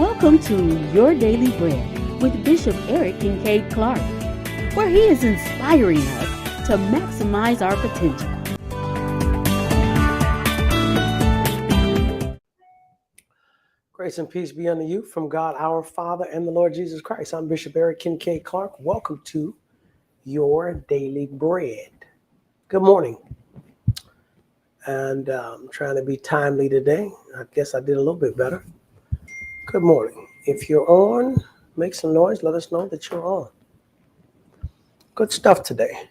Welcome to Your Daily Bread with Bishop Eric Kincaid Clark, where he is inspiring us to maximize our potential. Grace and peace be unto you from God our Father and the Lord Jesus Christ. I'm Bishop Eric Kincaid Clark. Welcome to Your Daily Bread. Good morning. And I'm trying to be timely today. I guess I did a little bit better. Good morning. If you're on, make some noise. Let us know that you're on. Good stuff today.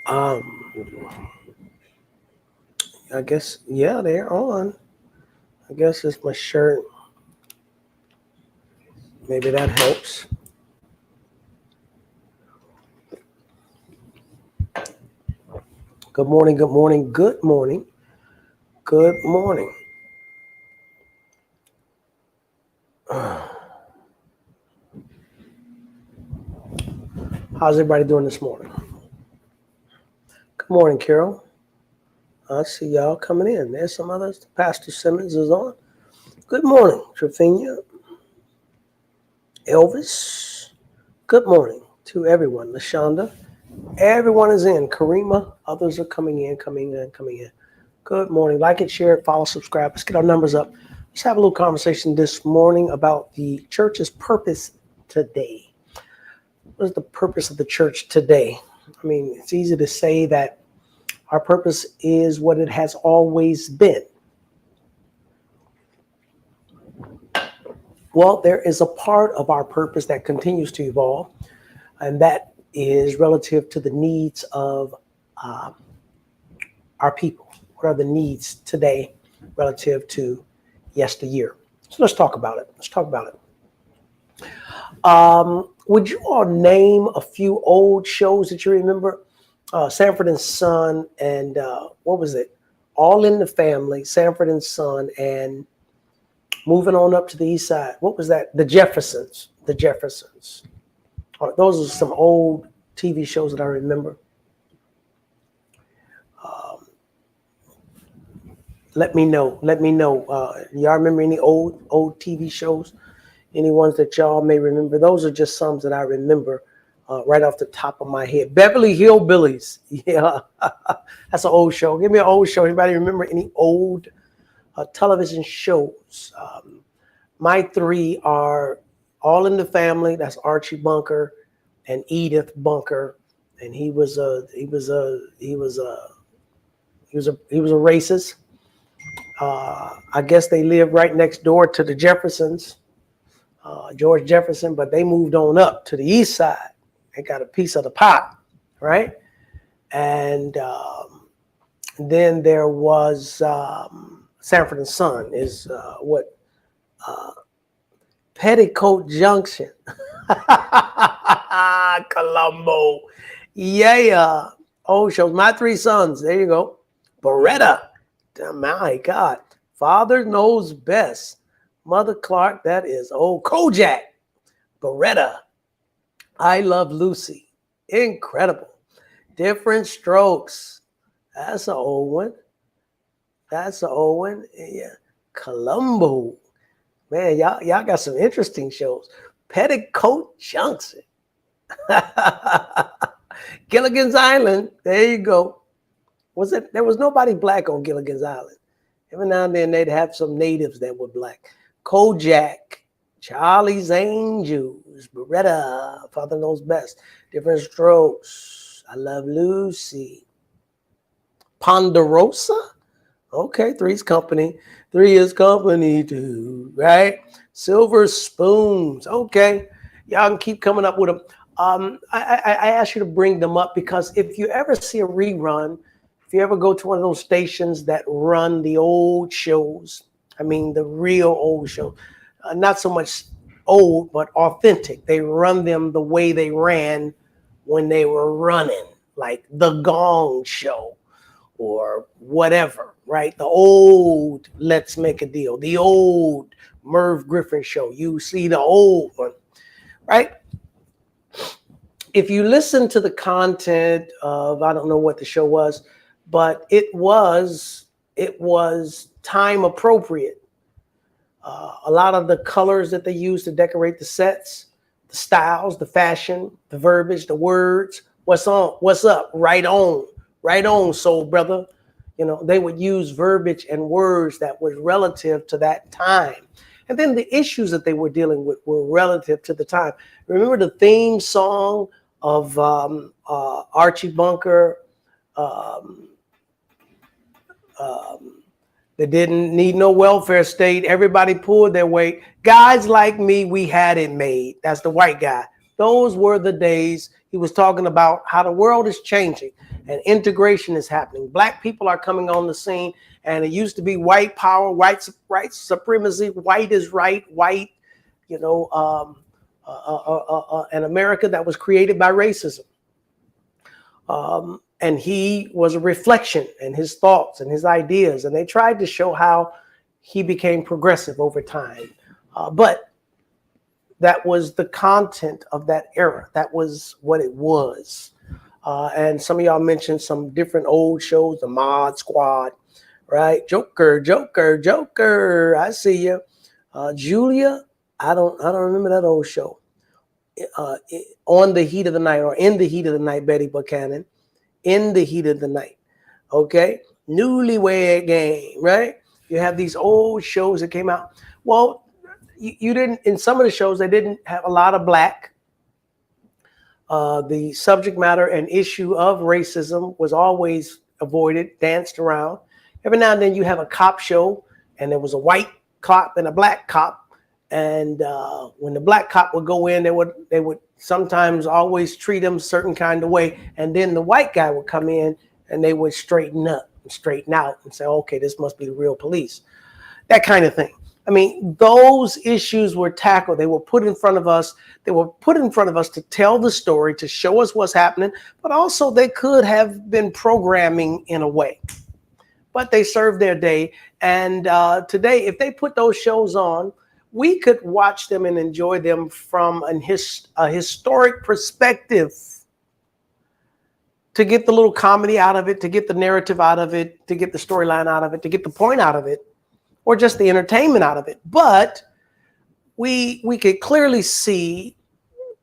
I guess, yeah, they're on. I guess it's my shirt. Maybe that helps. Good morning, good morning, good morning, good morning. How's everybody doing this morning? Good morning, Carol. I see y'all coming in. There's some others. Pastor Simmons is on. Good morning, Trevinia. Elvis. Good morning to everyone. LaShonda. Everyone is in. Karima. Others are coming in. Good morning. Like it, share it, follow, subscribe. Let's get our numbers up. Let's have a little conversation this morning about the church's purpose today. What is the purpose of the church today? I mean, it's easy to say that our purpose is what it has always been. Well, there is a part of our purpose that continues to evolve, and that is relative to the needs of our people. What are the needs today relative to yesteryear? So let's talk about it. Would you all name a few old shows that you remember? Sanford and Son and what was it? All in the Family, Sanford and Son, and moving on up to the east side. What was that? The Jeffersons. Those are some old TV shows that I remember. Let me know. Y'all remember any old TV shows? Any ones that y'all may remember? Those are just some that I remember right off the top of my head. Beverly Hillbillies. Yeah, that's an old show. Give me an old show. Anybody remember any old television shows? My three are All in the Family. That's Archie Bunker and Edith Bunker, and he was a racist. I guess they lived right next door to the Jeffersons, George Jefferson, but they moved on up to the east side. They got a piece of the pie, right? And then there was Sanford and Son is Petticoat Junction. Columbo. Yeah. Old shows. My Three Sons. There you go. Beretta. My God. Father Knows Best. Mother Clark. That is old. Kojak. Beretta. I Love Lucy. Incredible. Different Strokes. That's an old one. Yeah. Columbo. Man, y'all got some interesting shows. Petticoat Junction. Gilligan's Island. There you go. There was nobody black on Gilligan's Island. Every now and then they'd have some natives that were black. Kojak, Charlie's Angels, Beretta, Father Knows Best, Different Strokes, I Love Lucy, Ponderosa. Okay, Three's Company. Three is company too, right? Silver Spoons. Okay, y'all can keep coming up with them. I asked you to bring them up because if you ever see a rerun, if you ever go to one of those stations that run the old shows, I mean the real old shows, not so much old, but authentic. They run them the way they ran when they were running, like The Gong Show or whatever, right? The old Let's Make a Deal, the old Merv Griffin Show. You see the old one, right? If you listen to the content of, I don't know what the show was, but it was it was time appropriate. A lot of the colors that they used to decorate the sets, the styles, the fashion, the verbiage, the words, what's on, what's up, right on, soul brother. You know, they would use verbiage and words that was relative to that time. And then the issues that they were dealing with were relative to the time. Remember the theme song of Archie Bunker, um, they didn't need no welfare state. Everybody pulled their weight. Guys like me, we had it made. That's the white guy. Those were the days. He was talking about how the world is changing and integration is happening. Black people are coming on the scene, and it used to be white power, white supremacy, white is right, white, you know, an America that was created by racism. And he was a reflection and his thoughts and his ideas. And they tried to show how he became progressive over time. But that was the content of that era. That was what it was. And some of y'all mentioned some different old shows, the Mod Squad, right? Joker. I see you. Julia, I don't remember that old show. On the Heat of the Night, or In the Heat of the Night, Betty Buchanan. In the Heat of the Night. Okay. Newlywed Game, right? You have these old shows that came out. Well, you didn't, in some of the shows, they didn't have a lot of black. The subject matter and issue of racism was always avoided, danced around. Every now and then you have a cop show, and there was a white cop and a black cop. And when the black cop would go in, they would sometimes always treat him a certain kind of way. And then the white guy would come in and they would straighten up and straighten out and say, okay, this must be the real police. That kind of thing. I mean, those issues were tackled. They were put in front of us. They were put in front of us to tell the story, to show us what's happening. But also they could have been programming in a way. But they served their day. And today, if they put those shows on, we could watch them and enjoy them from a historic perspective, to get the little comedy out of it, to get the narrative out of it, to get the storyline out of it, to get the point out of it, or just the entertainment out of it. But we could clearly see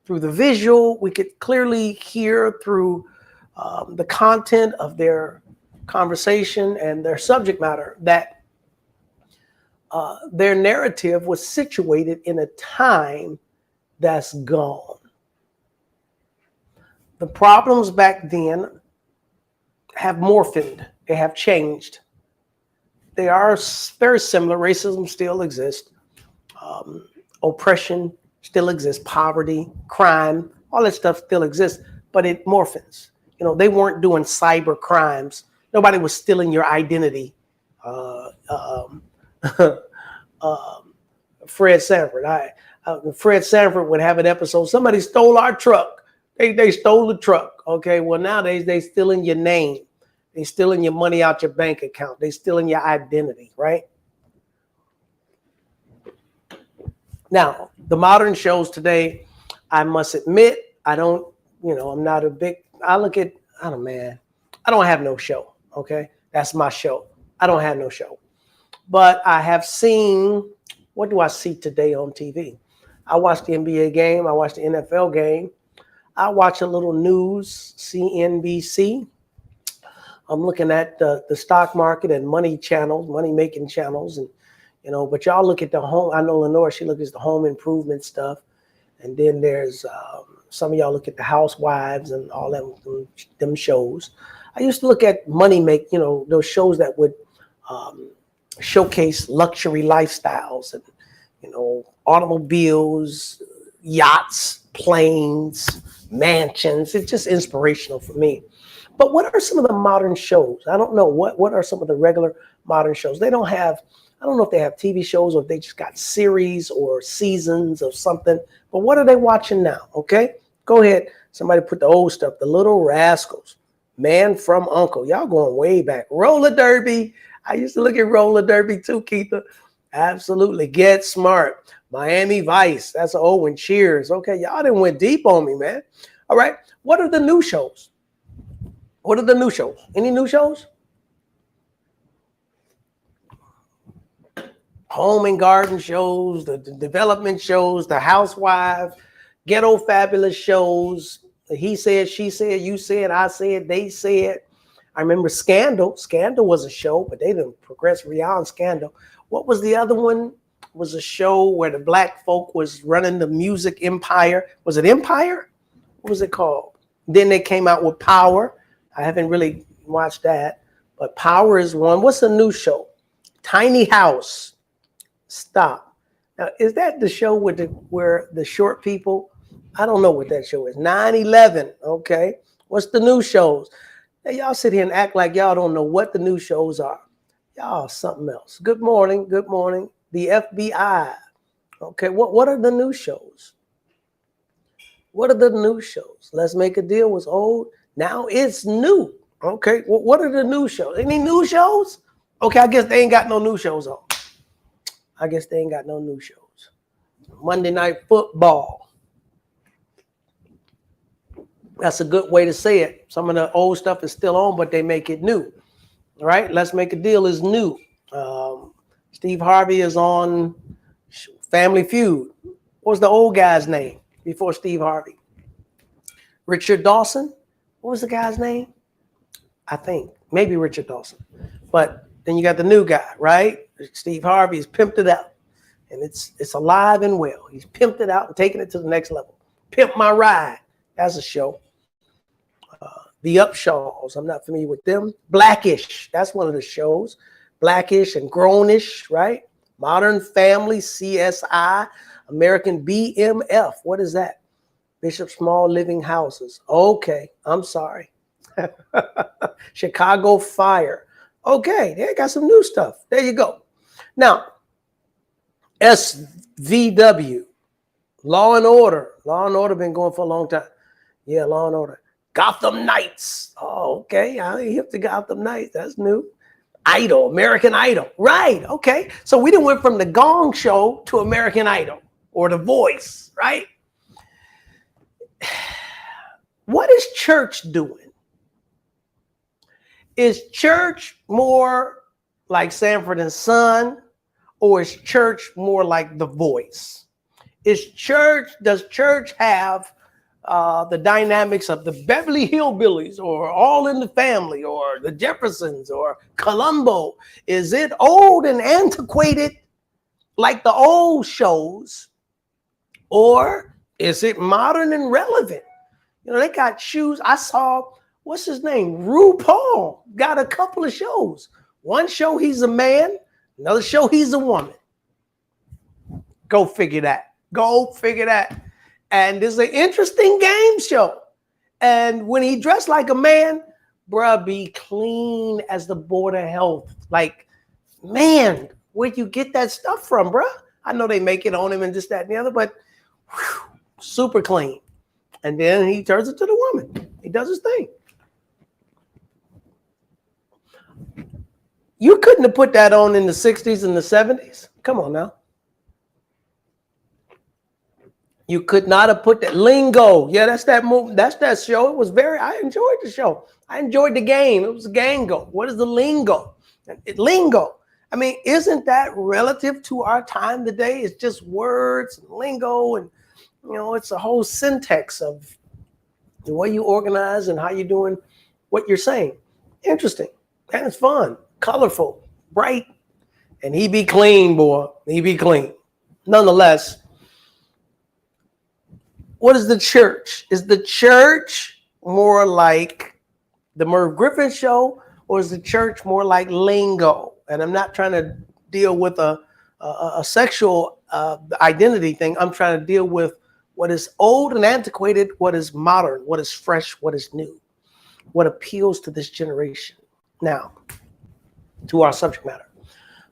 through the visual, we could clearly hear through the content of their conversation and their subject matter that their narrative was situated in a time that's gone. The problems back then have morphed. They have changed. They are very similar. Racism still exists. Oppression still exists. Poverty, crime, all that stuff still exists, but it morphins. You know, they weren't doing cyber crimes. Nobody was stealing your identity. Fred Sanford. Fred Sanford would have an episode. Somebody stole our truck. They stole the truck. Okay. Well, nowadays they stealing your name. They stealing your money out your bank account. They stealing your identity, right? Now, the modern shows today, I must admit, I don't, I'm not a big, I don't have no show. Okay. That's my show. I don't have no show. But I have seen, what do I see today on TV? I watch the NBA game. I watch the NFL game. I watch a little news, CNBC. I'm looking at the stock market and money channels, money-making channels. And, but y'all look at the home. I know Lenore, she looks at the home improvement stuff. And then there's some of y'all look at the housewives and all them shows. I used to look at those shows that would showcase luxury lifestyles and, automobiles, yachts, planes, mansions. It's just inspirational for me. But what are some of the modern shows? I don't know. What are some of the regular modern shows? I don't know if they have TV shows or if they just got series or seasons of something. But what are they watching now? Okay, go ahead. Somebody put the old stuff. The Little Rascals, Man from Uncle. Y'all going way back. Roller Derby. I used to look at Roller Derby too, Keitha. Absolutely. Get Smart. Miami Vice. That's an old one. Cheers. Okay, y'all done went deep on me, man. All right. What are the new shows? What are the new shows? Any new shows? home and garden shows, the development shows, the housewife, ghetto fabulous shows. He said, she said, you said, I said, they said. I remember Scandal. Scandal was a show, but they didn't progress beyond Scandal. What was the other one? It was a show where the black folk was running the music empire. Was it Empire? What was it called? Then they came out with Power. I haven't really watched that, but Power is one. What's the new show? Tiny House. Stop. Now, is that the show with where the short people? I don't know what that show is. 9/11. Okay. What's the new shows? Now, y'all sit here and act like y'all don't know what the new shows are. Y'all something else. Good morning. Good morning. The FBI. Okay. What are the new shows? What are the new shows? Let's Make a Deal was old. Now it's new. Okay. What are the new shows? Any new shows? Okay. I guess they ain't got no new shows on. I guess they ain't got no new shows. Monday Night Football. That's a good way to say it. Some of the old stuff is still on, but they make it new. All right. Let's Make a Deal is new. Steve Harvey is on Family Feud. What was the old guy's name before Steve Harvey? Richard Dawson. What was the guy's name? I think maybe Richard Dawson. But then you got the new guy, right? Steve Harvey has pimped it out, and it's alive and well. He's pimped it out and taken it to the next level. Pimp My Ride. That's a show. The Upshaws. I'm not familiar with them. Blackish. That's one of the shows. Blackish and Grownish, right? Modern Family, CSI, American BMF. What is that? Bishop Small Living Houses. Okay, I'm sorry. Chicago Fire. Okay, they got some new stuff. There you go. Now, SVW, Law and Order. Law and Order been going for a long time. Yeah, Law and Order. Gotham Knights. Oh, okay. I ain't hip to Gotham Knights. That's new. Idol, American Idol. Right. Okay. So we done went from the Gong Show to American Idol or The Voice, right? What is church doing? Is church more like Sanford and Son, or is church more like The Voice? Does church have the dynamics of the Beverly Hillbillies or All in the Family or the Jeffersons or Columbo? Is it old and antiquated like the old shows, or is it modern and relevant? You know, they got shoes. I saw, what's his name? RuPaul got a couple of shows. One show he's a man, another show he's a woman. Go figure that. Go figure that. And there's an interesting game show. And when he dressed like a man, bruh, be clean as the Board of Health. Like, man, where'd you get that stuff from, bruh? I know they make it on him and this, that, and the other, but whew, super clean. And then he turns it to the woman. He does his thing. You couldn't have put that on in the 60s and the 70s. Come on now. You could not have put that. Lingo. Yeah, that's that movie. That's that show. It was I enjoyed the show. I enjoyed the game. It was a gango. What is the lingo? Lingo. I mean, isn't that relative to our time today? It's just words and lingo, and you know, it's a whole syntax of the way you organize and how you're doing what you're saying. Interesting. And it's fun, colorful, bright, and he be clean, boy. He be clean. Nonetheless, what is the church? Is the church more like the Merv Griffin show, or is the church more like lingo? And I'm not trying to deal with a sexual identity thing. I'm trying to deal with what is old and antiquated, what is modern, what is fresh, what is new, what appeals to this generation. Now, to our subject matter.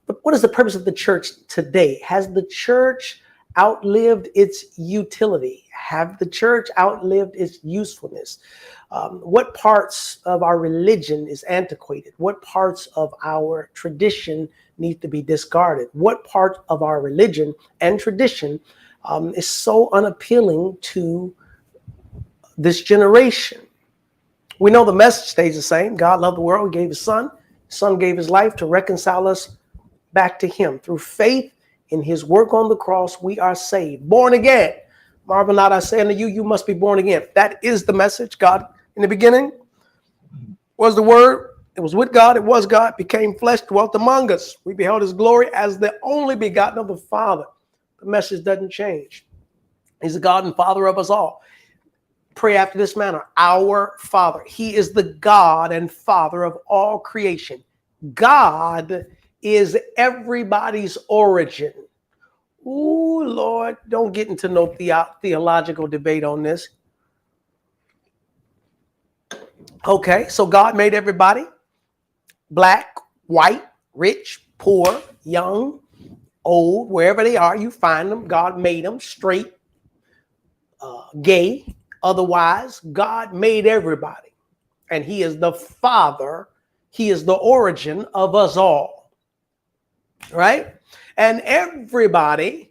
But what is the purpose of the church today? Has the church outlived its utility? Have the church outlived its usefulness? What parts of our religion is antiquated? What parts of our tradition need to be discarded? What part of our religion and tradition is so unappealing to this generation? We know the message stays the same. God loved the world. He gave his son. His son gave his life to reconcile us back to him. Through faith in his work on the cross, we are saved. Born again. Marvel not, I say unto you, you must be born again. That is the message. God, in the beginning, was the Word. It was with God. It was God. Became flesh, dwelt among us. We beheld his glory as the only begotten of the Father. The message doesn't change. He's the God and Father of us all. Pray after this manner. Our Father. He is the God and Father of all creation. God is everybody's origin. Ooh, Lord, don't get into no theological debate on this. Okay, so God made everybody. Black, white, rich, poor, young, old, wherever they are, you find them. God made them straight, gay, otherwise. God made everybody. And he is the Father. He is the origin of us all. Right? And everybody,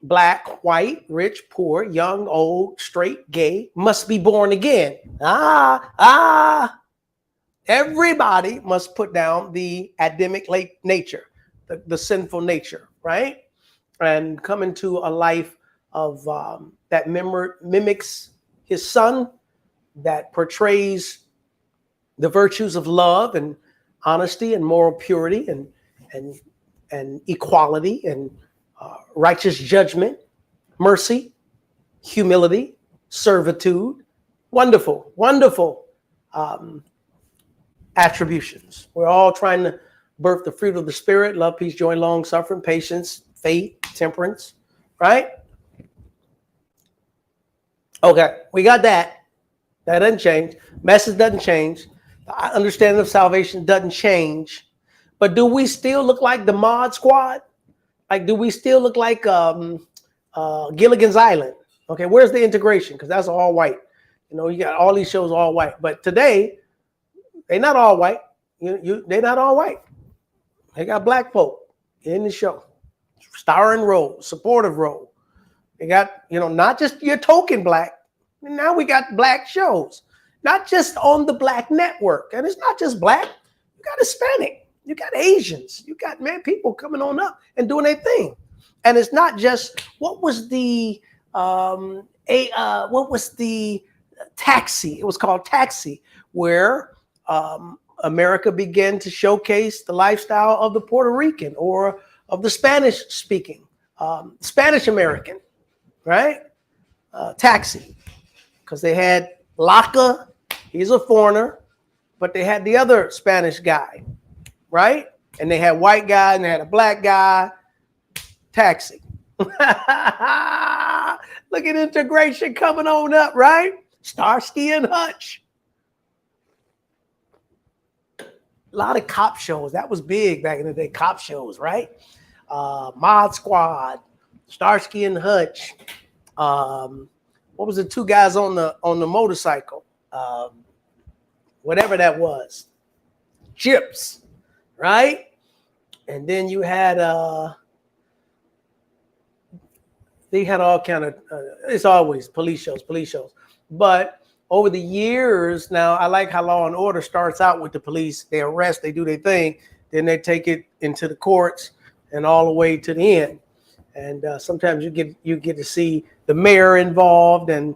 black, white, rich, poor, young, old, straight, gay, must be born again. Everybody must put down the Adamic nature, the sinful nature, right? And come into a life of that mimics his son, that portrays the virtues of love and honesty and moral purity and equality and righteous judgment, mercy, humility, servitude. Wonderful, wonderful attributions. We're all trying to birth the fruit of the Spirit: love, peace, joy, long suffering, patience, faith, temperance, right? Okay, we got that. That doesn't change. Message doesn't change. The understanding of salvation doesn't change. But do we still look like the Mod Squad? Like, do we still look like Gilligan's Island? Okay, where's the integration? Because that's all white. You know, you got all these shows all white. But today, they're not all white. They're not all white. They got black folk in the show, starring role, supportive role. They got, not just your token black. Now we got black shows, not just on the Black Network. And it's not just black. You got Hispanic. You got Asians. You got people coming on up and doing their thing. And it's not just what was the Taxi? It was called Taxi, where America began to showcase the lifestyle of the Puerto Rican or of the Spanish speaking, Spanish American, right? Taxi, because they had Laca, he's a foreigner, but they had the other Spanish guy, right? And they had white guy and they had a black guy. Taxi. Look at integration coming on up, right? Starsky and Hutch. A lot of cop shows. That was big back in the day. Cop shows, right? Mod Squad, Starsky and Hutch. What was the two guys on the motorcycle? Whatever that was. Chips, right? And then you had they had all kind of it's always police shows. But over the years now, I like how Law and Order starts out with the police. They arrest, they do their thing, then they take it into the courts and all the way to the end. And sometimes you get to see the mayor involved and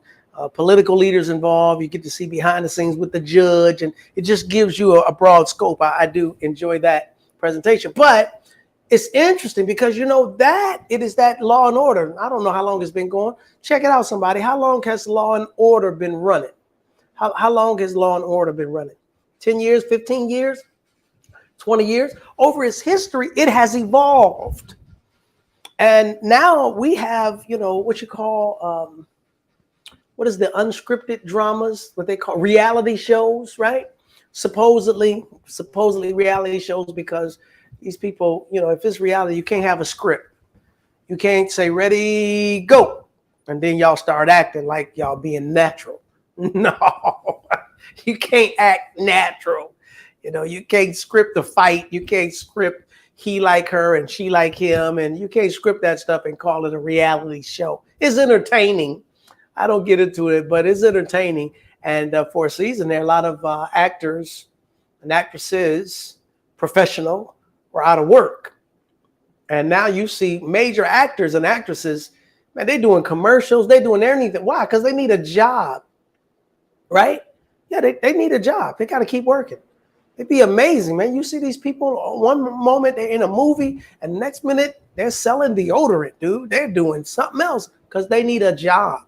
political leaders involved. You get to see behind the scenes with the judge, and it just gives you a broad scope. I do enjoy that presentation. But it's interesting because that it is that Law and Order. I don't know how long it's been going. Check it out, somebody. How long has Law and Order been running? How long has Law and Order been running? 10 years, 15 years, 20 years? Over its history, it has evolved. And now we have, what you call, what is the unscripted dramas, what they call reality shows, right? Supposedly reality shows, because these people, if it's reality, you can't have a script. You can't say, ready, go. And then y'all start acting like y'all being natural. No, you can't act natural. You can't script a fight. You can't script he like her and she like him. And you can't script that stuff and call it a reality show. It's entertaining. I don't get into it, but it's entertaining. And for a season there, a lot of actors and actresses, professional, were out of work. And now you see major actors and actresses, man, they doing commercials, they doing anything. Why? Because they need a job, right? Yeah, they need a job. They got to keep working. It'd be amazing, man. You see these people, one moment they're in a movie, and the next minute they're selling deodorant, dude. They're doing something else because they need a job.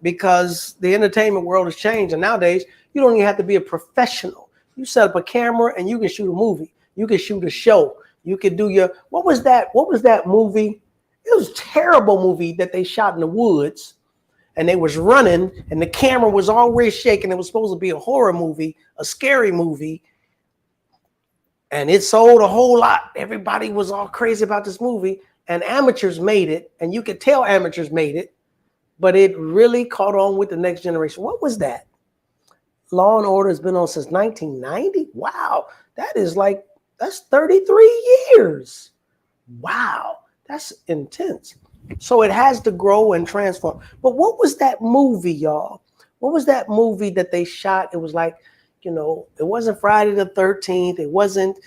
Because the entertainment world has changed, and nowadays you don't even have to be a professional. You set up a camera and you can shoot a movie. You can shoot a show. You could do your, what was that movie? It was a terrible movie that they shot in the woods, and they was running, and the camera was always shaking. It was supposed to be a horror movie, a scary movie, and it sold a whole lot. Everybody was all crazy about this movie, and amateurs made it, and you could tell amateurs made it, but it really caught on with the next generation. What was that? Law and Order has been on since 1990. Wow, that's 33 years. Wow, that's intense. So it has to grow and transform. But what was that movie, y'all? What was that movie that they shot? It was like, it wasn't Friday the 13th. It wasn't,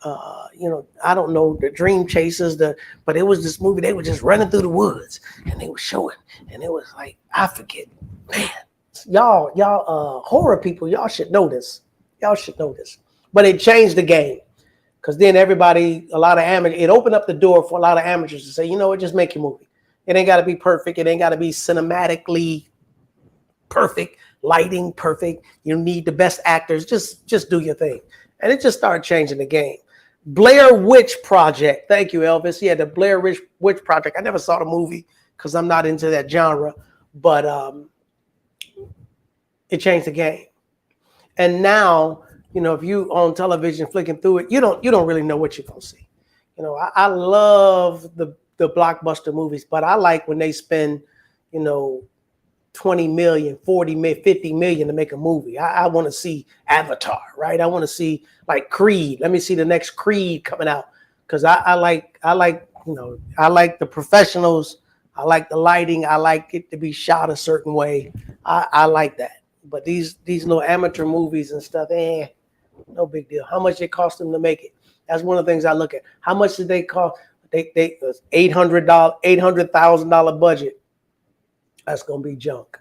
I don't know, the Dream Chasers, but it was this movie. They were just running through the woods, and they were showing, and it was like, I forget, man. Y'all, horror people, y'all should know this. Y'all should know this. But it changed the game, because then it opened up the door for a lot of amateurs to say, just make your movie. It ain't got to be perfect. It ain't got to be cinematically perfect, lighting perfect. You need the best actors. Just do your thing. And it just started changing the game. Blair Witch Project. Thank you, Elvis. Yeah, the Blair Witch Project. I never saw the movie because I'm not into that genre, but it changed the game. And now, if you on television flicking through it, you don't really know what you're gonna see. I love the blockbuster movies, but I like when they spend, 20 million, 40 million, 50 million to make a movie. I want to see Avatar, right? I want to see like Creed. Let me see the next Creed coming out, because I like the professionals. I like the lighting. I like it to be shot a certain way. I like that. But these little amateur movies and stuff, no big deal. How much it cost them to make it? That's one of the things I look at. How much did they cost? They $800,000 budget. That's gonna be junk.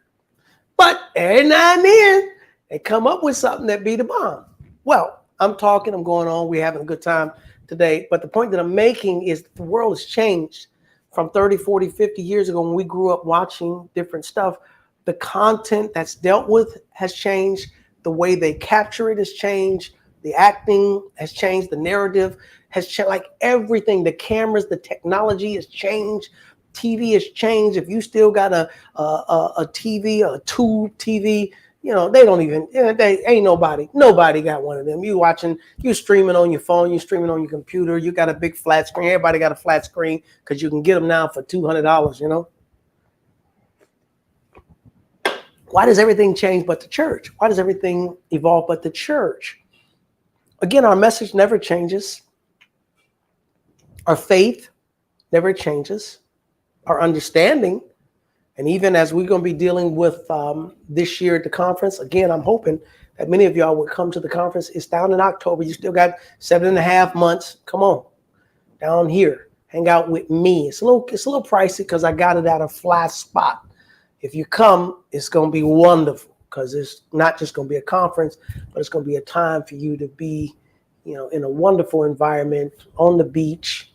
But every now and then they come up with something that be the bomb. Well, I'm going on. We're having a good time today. But the point that I'm making is the world has changed from 30, 40, 50 years ago when we grew up watching different stuff. The content that's dealt with has changed. The way they capture it has changed. The acting has changed. The narrative has changed. Like everything, the cameras, the technology has changed. TV has changed. If you still got a TV, a tube TV, they don't even, they ain't nobody got one of them. You streaming on your phone, you streaming on your computer, you got a big flat screen. Everybody got a flat screen because you can get them now for $200, Why does everything change but the church? Why does everything evolve but the church? Again, our message never changes. Our faith never changes. Our understanding, and even as we're going to be dealing with this year at the conference, again, I'm hoping that many of y'all would come to the conference. It's down in October. You still got 7.5 months. Come on, down here, hang out with me. It's a little pricey because I got it at a flat spot. If you come, it's going to be wonderful, because it's not just going to be a conference, but it's going to be a time for you to be, in a wonderful environment on the beach.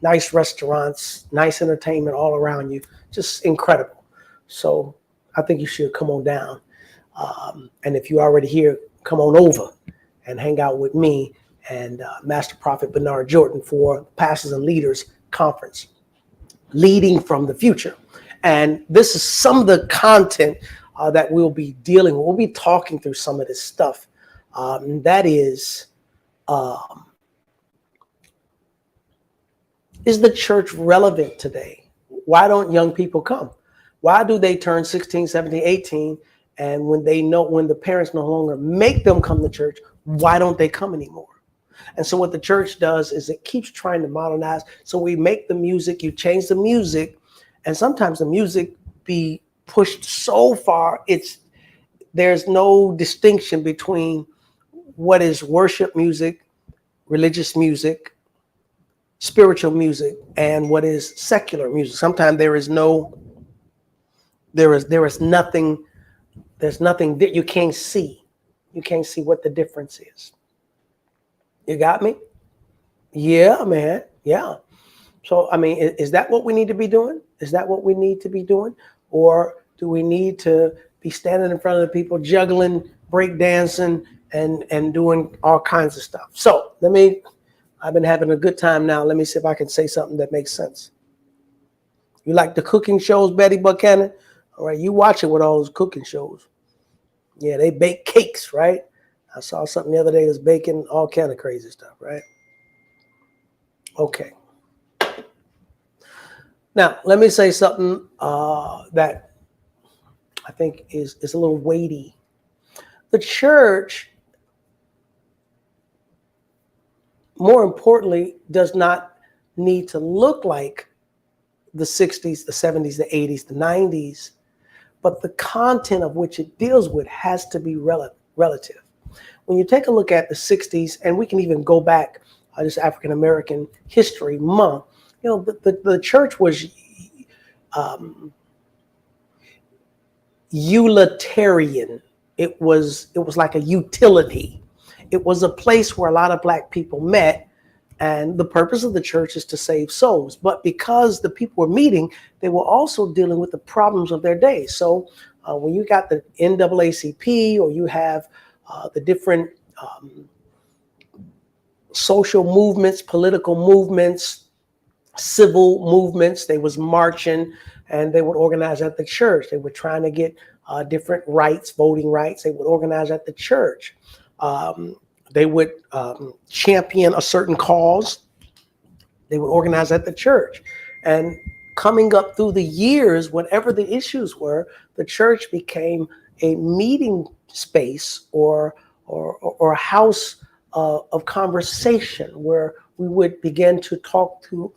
Nice restaurants, nice entertainment all around you, just incredible. So I think you should come on down. And if you're already here, come on over and hang out with me and Master Prophet Bernard Jordan for Pastors and Leaders Conference, Leading from the Future. And this is some of the content that we'll be dealing with. We'll be talking through some of this stuff. That is the church relevant today? Why don't young people come? Why do they turn 16, 17, 18? And when the parents no longer make them come to church, why don't they come anymore? And so what the church does is it keeps trying to modernize. So we make the music, you change the music, and sometimes the music be pushed so far, there's no distinction between what is worship music, religious music, spiritual music and what is secular music. Sometimes there is nothing, there's nothing that you can't see. You can't see what the difference is. You got me? Yeah, man. Yeah. So, I mean, is that what we need to be doing? Is that what we need to be doing? Or do we need to be standing in front of the people, juggling, break dancing, and doing all kinds of stuff? So I've been having a good time now. Let me see if I can say something that makes sense. You like the cooking shows, Betty Buchanan? All right, you watch it with all those cooking shows. Yeah, they bake cakes, right? I saw something the other day that's baking all kind of crazy stuff, right? Okay. Now, let me say something that I think is a little weighty. The church, more importantly, does not need to look like the 60s, the 70s, the 80s, the 90s, but the content of which it deals with has to be relative. When you take a look at the 60s, and we can even go back, this African American History Month, you know, the church was utilitarian. It was like a utility. It was a place where a lot of Black people met, and the purpose of the church is to save souls. But because the people were meeting, they were also dealing with the problems of their day. So when you got the NAACP, or you have the different social movements, political movements, civil movements, they was marching, and they would organize at the church. They were trying to get different rights, voting rights. They would organize at the church. They would champion a certain cause. They would organize at the church. And coming up through the years, whatever the issues were, the church became a meeting space or a house of conversation where we would begin to talk through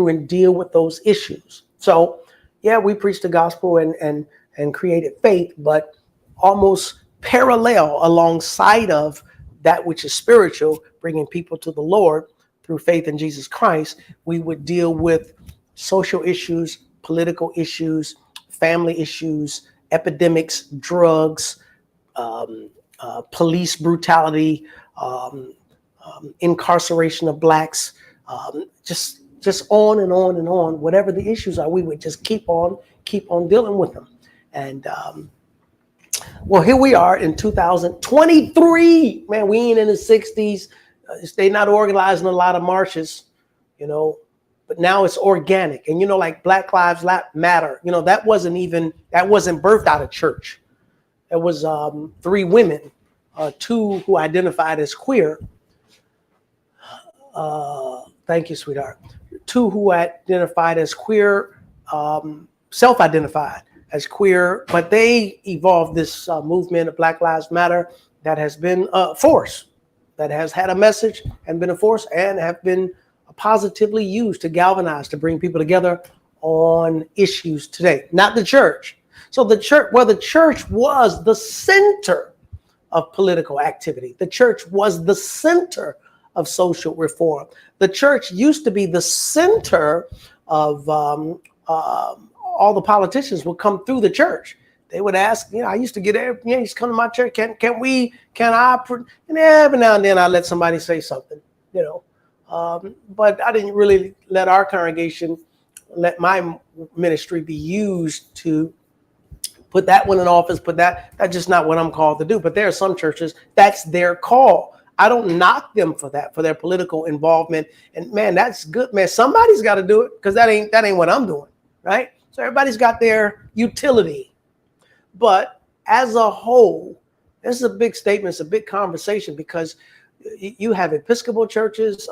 and deal with those issues. So, yeah, we preached the gospel and created faith, but almost parallel alongside of that which is spiritual, bringing people to the Lord through faith in Jesus Christ, we would deal with social issues, political issues, family issues, epidemics, drugs, police brutality, incarceration of Blacks, just on and on and on. Whatever the issues are, we would just keep on dealing with them. And well, here we are in 2023. Man, we ain't in the 60s. They not organizing a lot of marches, you know, but now it's organic. And, you know, like Black Lives Matter, you know, that wasn't birthed out of church. It was 3 women, 2 who identified as queer. Thank you, sweetheart. 2 who identified as queer, self-identified as queer, but they evolved this movement of Black Lives Matter that has been a force, that has had a message and been a force, and have been positively used to galvanize, to bring people together on issues today. Not the church. So the church was the center of political activity. The church was the center of social reform. The church used to be the center of all the politicians would come through the church. They would ask, you know, I used to get, you know, he's come to my church. Can I, and every now and then I let somebody say something, you know, but I didn't really let our congregation, let my ministry be used to put that one in office, that's just not what I'm called to do. But there are some churches, that's their call. I don't knock them for that, for their political involvement. And man, that's good, man. Somebody's got to do it, because that ain't what I'm doing, right? So everybody's got their utility. But as a whole, this is a big statement. It's a big conversation, because you have Episcopal churches,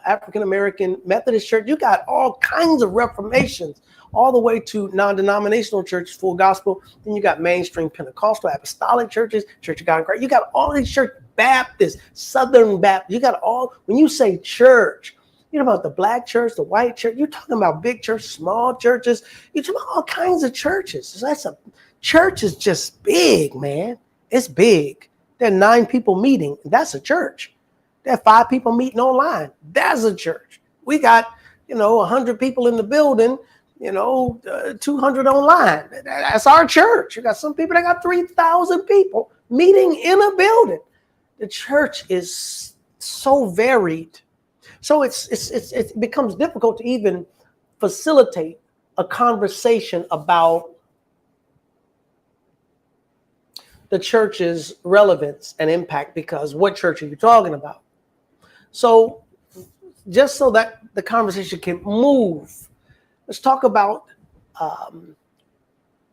African-American Methodist church. You got all kinds of reformations, all the way to non-denominational churches, full gospel. Then you got mainstream Pentecostal, apostolic churches, Church of God in Christ. You got all these church, Baptist, Southern Baptist. You got all, when you say church, you're about the Black church, the white church. You're talking about big churches, small churches. You're talking about all kinds of churches. So church is just big, man. It's big. There are 9 people meeting. That's a church. There are 5 people meeting online. That's a church. We got, 100 people in the building, 200 online. That's our church. You got some people that got 3,000 people meeting in a building. The church is so varied. So it becomes difficult to even facilitate a conversation about the church's relevance and impact, because what church are you talking about? So just so that the conversation can move, let's talk about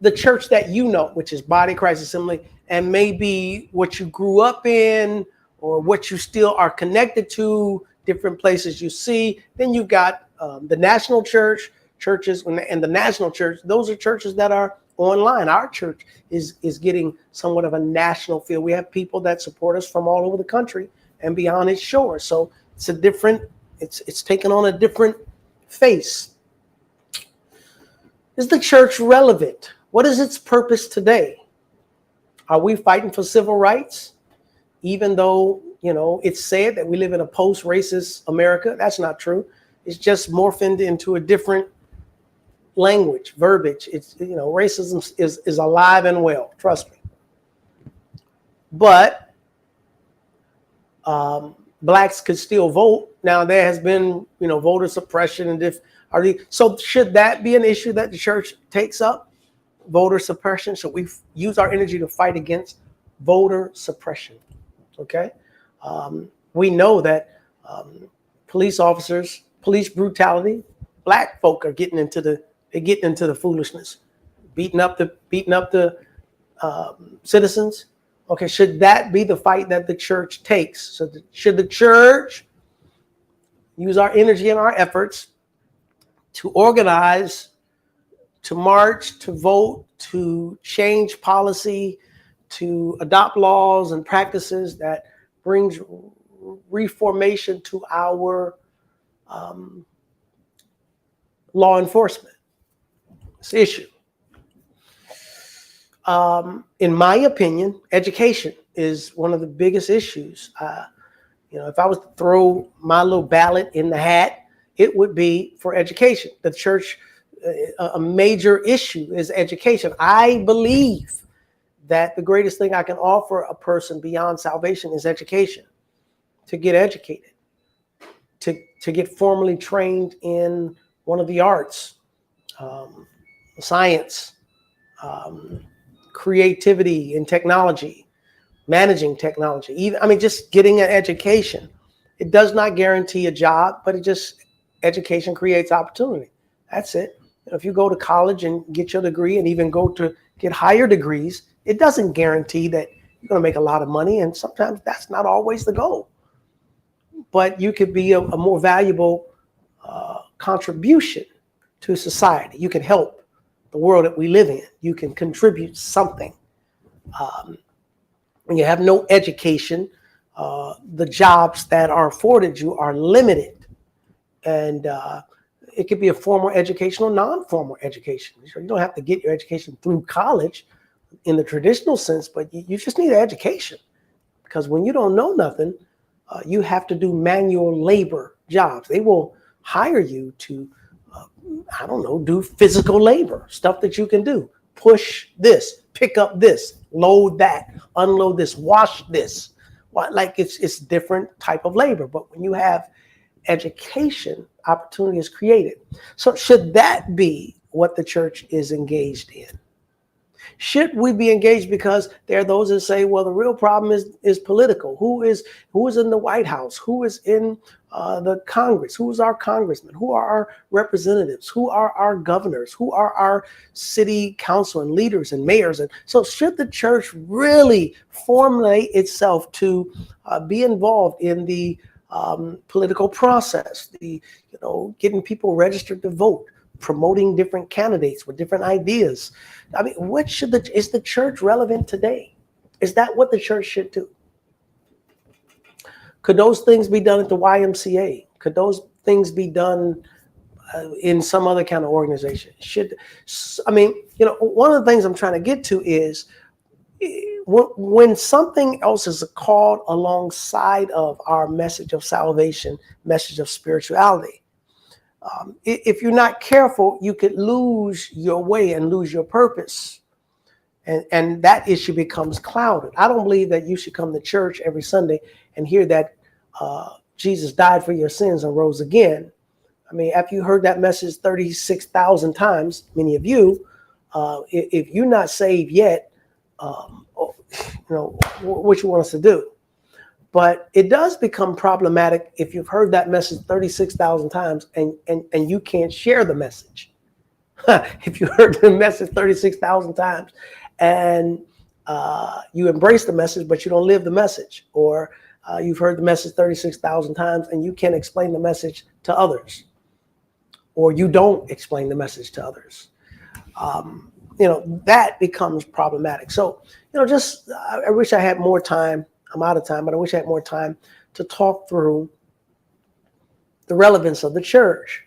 the church that you know, which is Body of Christ Assembly, and maybe what you grew up in or what you still are connected to, different places you see. Then you got the national church, churches, and the national church. Those are churches that are online. Our church is getting somewhat of a national feel. We have people that support us from all over the country and beyond its shores. So it's a different, it's taken on a different face. Is the church relevant? What is its purpose today? Are we fighting for civil rights? Even though, it's said that we live in a post-racist America. That's not true. It's just morphed into a different language, verbiage. It's, racism is alive and well, trust me. But blacks could still vote. Now there has been, voter suppression and so should that be an issue that the church takes up? Voter suppression. So we use our energy to fight against voter suppression. Okay. We know that police officers, police brutality, black folk are getting into the foolishness, beating up the citizens. Okay, should that be the fight that the church takes? So should the church use our energy and our efforts to organize, to march, to vote, to change policy, to adopt laws and practices that brings reformation to our law enforcement? It's an issue. In my opinion, education is one of the biggest issues. If I was to throw my little ballot in the hat, it would be for education. The church, a major issue is education. I believe that the greatest thing I can offer a person beyond salvation is education, to get educated, to get formally trained in one of the arts, science, creativity and technology, managing technology, just getting an education. It does not guarantee a job, but education creates opportunity. That's it. If you go to college and get your degree and even go to get higher degrees, it doesn't guarantee that you're going to make a lot of money. And sometimes that's not always the goal. But you could be a more valuable contribution to society. You can help the world that we live in. You can contribute something. When you have no education, the jobs that are afforded you are limited. And it could be a formal education or non-formal education. You don't have to get your education through college in the traditional sense, but you just need an education. Because when you don't know nothing, you have to do manual labor jobs. They will hire you to, do physical labor, stuff that you can do. Push this, pick up this, load that, unload this, wash this. Like it's different type of labor. But when you have education, opportunity is created. So should that be what the church is engaged in? Should we be engaged? Because there are those that say, well, the real problem is political. Who is in the White House? Who is in the Congress? Who is our congressman? Who are our representatives? Who are our governors? Who are our city council and leaders and mayors? And so should the church really formulate itself to be involved in the political process, getting people registered to vote, promoting different candidates with different ideas? Is the church relevant today? Is that what the church should do? Could those things be done at the YMCA? Could those things be done in some other kind of organization? One of the things I'm trying to get to is when something else is called alongside of our message of salvation, message of spirituality, If you're not careful, you could lose your way and lose your purpose. And that issue becomes clouded. I don't believe that you should come to church every Sunday and hear that Jesus died for your sins and rose again. I mean, after you heard that message 36,000 times, many of you, if you're not saved yet, what you want us to do? But it does become problematic if you've heard that message 36,000 times and you can't share the message. If you heard the message 36,000 times and you embrace the message, but you don't live the message, or you've heard the message 36,000 times and you can't explain the message to others, or you don't explain the message to others, that becomes problematic. So, I wish I had more time. I'm out of time, but I wish I had more time to talk through the relevance of the church.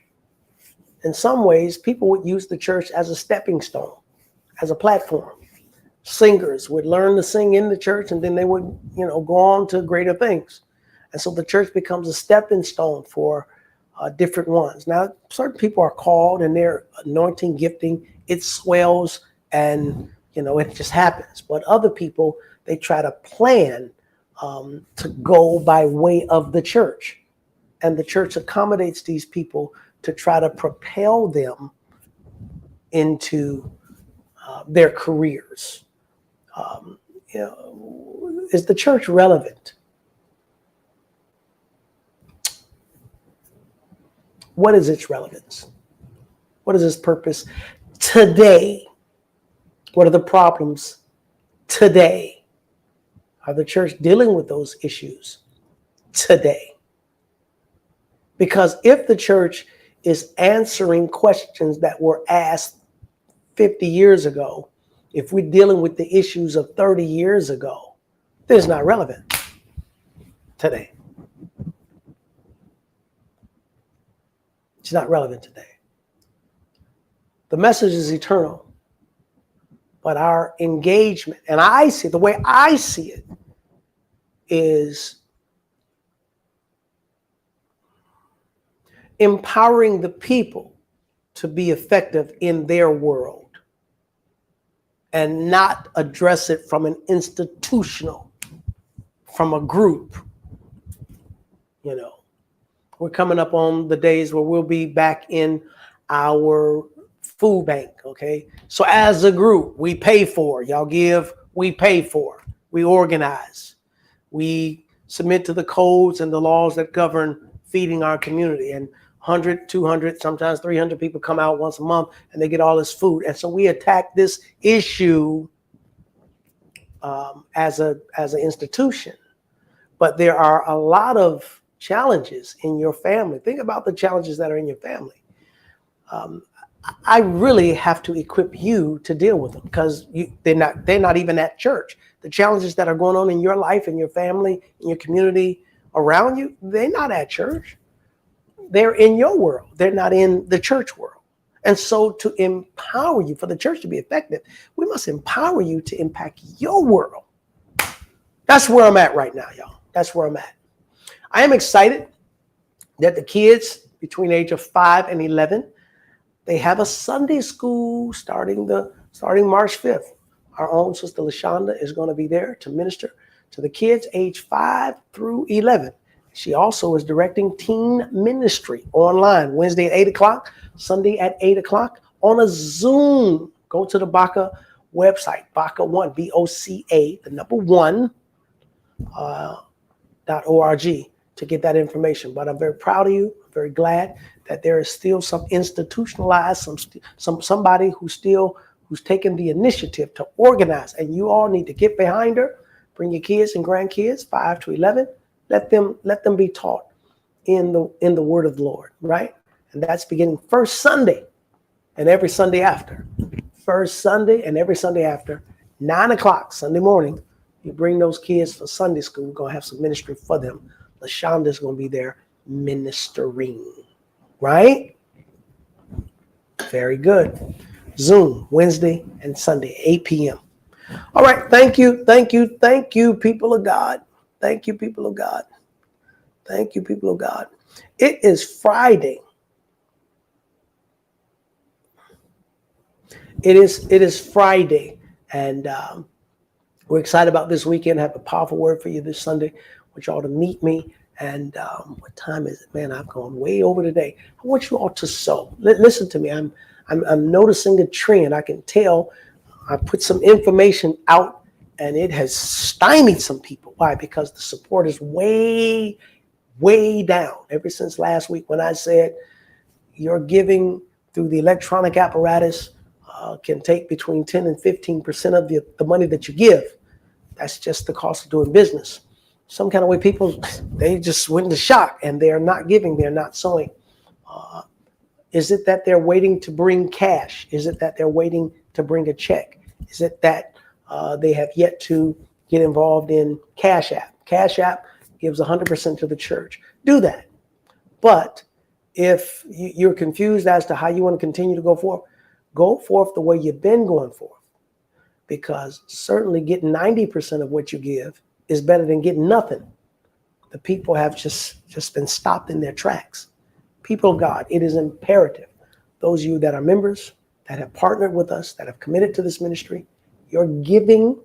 In some ways, people would use the church as a stepping stone, as a platform. Singers would learn to sing in the church, and then they would, go on to greater things. And so the church becomes a stepping stone for different ones. Now, certain people are called and their anointing, gifting, it swells and, it just happens. But other people, they try to plan to go by way of the church. And the church accommodates these people to try to propel them into their careers. Is the church relevant? What is its relevance? What is its purpose today? What are the problems today? Are the church dealing with those issues today? Because if the church is answering questions that were asked 50 years ago, if we're dealing with the issues of 30 years ago, then it's not relevant today. It's not relevant today. The message is eternal, but our engagement, and the way I see it, is empowering the people to be effective in their world and not address it from an institutional, from a group. We're coming up on the days where we'll be back in our food bank, okay? So as a group, we pay for, y'all give, we pay for, we organize, we submit to the codes and the laws that govern feeding our community. And 100, 200, sometimes 300 people come out once a month and they get all this food. And so we attack this issue as an institution. But there are a lot of challenges in your family. Think about the challenges that are in your family. I really have to equip you to deal with them because they're not even at church. The challenges that are going on in your life, in your family, in your community around you, they're not at church. They're in your world. They're not in the church world. And so to empower you, for the church to be effective, we must empower you to impact your world. That's where I'm at right now, y'all. That's where I'm at. I am excited that the kids between the age of 5 and 11, they have a Sunday school starting March 5th. Our own Sister LaShonda is going to be there to minister to the kids age 5 through 11. She also is directing teen ministry online Wednesday at 8 o'clock, Sunday at 8 o'clock on a Zoom. Go to the BACA website, BACA1, BOCA, the number 1, .org to get that information. But I'm very proud of you. I'm very glad that there is still some institutionalized, somebody who's taken the initiative to organize, and you all need to get behind her. Bring your kids and grandkids, 5 to 11. Let them be taught in the word of the Lord, right? And that's beginning first Sunday and every Sunday after. First Sunday and every Sunday after, 9 o'clock Sunday morning. You bring those kids for Sunday school. We're going to have some ministry for them. LaShonda's going to be there ministering, right? Very good. Zoom, Wednesday and Sunday, 8 p.m. All right. Thank you, people of God. Thank you, people of God. Thank you, people of God. It is Friday. It is Friday, and we're excited about this weekend. I have a powerful word for you this Sunday. I want you all to meet me. And what time is it? Man, I've gone way over today. I want you all to sow. Listen to me. I'm noticing a trend. I can tell. I put some information out, and it has stymied some people. Why? Because the support is way, way down. Ever since last week when I said your giving through the electronic apparatus can take between 10 and 15% of the money that you give. That's just the cost of doing business. Some kind of way people, they just went into shock and they're not giving, they're not sowing. Is it that they're waiting to bring cash? Is it that they're waiting to bring a check? Is it that they have yet to get involved in Cash App? Cash App gives 100% to the church. Do that. But if you're confused as to how you want to continue to go forth the way you've been going forth. Because certainly getting 90% of what you give is better than getting nothing. The people have just been stopped in their tracks. People of God, it is imperative. Those of you that are members, that have partnered with us, that have committed to this ministry, your giving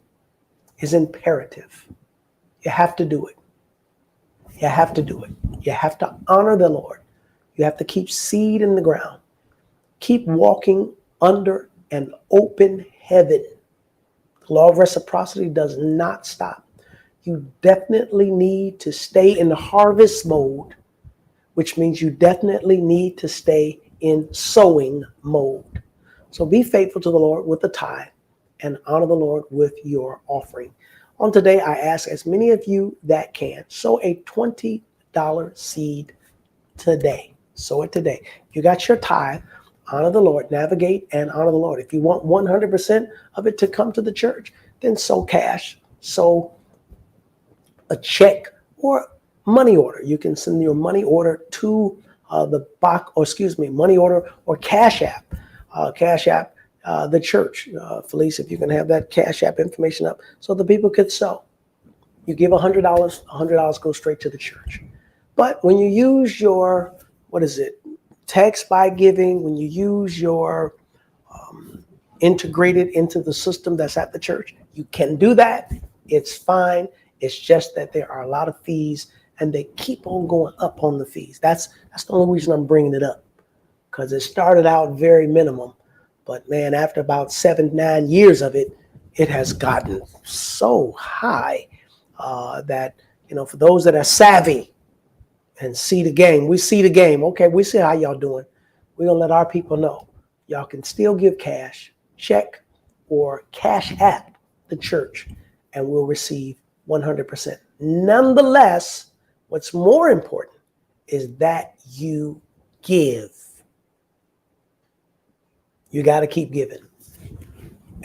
is imperative. You have to do it. You have to do it. You have to honor the Lord. You have to keep seed in the ground. Keep walking under an open heaven. The law of reciprocity does not stop. You definitely need to stay in the harvest mode, which means you definitely need to stay in sowing mode. So be faithful to the Lord with the tithe and honor the Lord with your offering. On today, I ask as many of you that can, sow a $20 seed today. Sow it today. You got your tithe. Honor the Lord, navigate and honor the Lord. If you want 100% of it to come to the church, then sow cash, sow a check or money order. You can send your money order to money order or Cash App. The church. Felice, if you can have that Cash App information up so the people could sow. You give $100, $100 goes straight to the church. But when you use your, text by giving, when you use your integrated into the system that's at the church, you can do that. It's fine. It's just that there are a lot of fees and they keep on going up on the fees. That's the only reason I'm bringing it up, because it started out very minimum. But man, after about 7-9 years of it, it has gotten so high that, for those that are savvy and see the game, we see the game. Okay, we see how y'all doing. We're going to let our people know. Y'all can still give cash, check, or Cash App the church, and we'll receive 100%. Nonetheless, what's more important is that you give. You got to keep giving.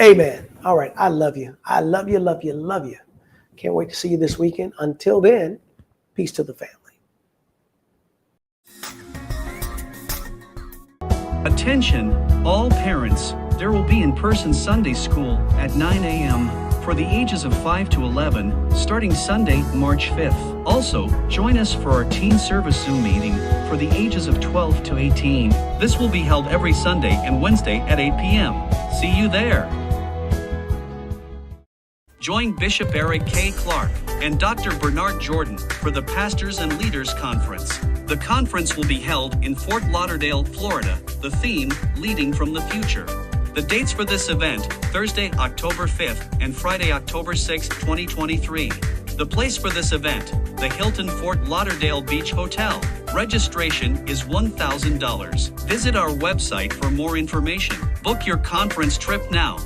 Amen. All right. I love you. I love you, love you, love you. Can't wait to see you this weekend. Until then, peace to the family. Attention, all parents. There will be in-person Sunday school at 9 a.m. for the ages of 5 to 11, starting Sunday, March 5th. Also, join us for our teen service Zoom meeting for the ages of 12 to 18. This will be held every Sunday and Wednesday at 8 p.m. See you there. Join Bishop Eric K. Clark and Dr. Bernard Jordan for the Pastors and Leaders Conference. The conference will be held in Fort Lauderdale, Florida. The theme, Leading from the Future. The dates for this event, Thursday, October 5th and Friday, October 6th, 2023. The place for this event, the Hilton Fort Lauderdale Beach Hotel. Registration is $1,000. Visit our website for more information. Book your conference trip now.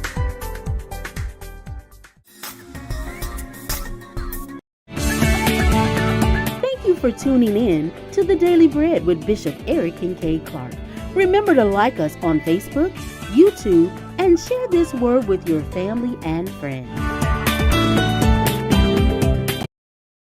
Thank you for tuning in to The Daily Bread with Bishop Eric Kincaid Clark. Remember to like us on Facebook, YouTube, and share this word with your family and friends.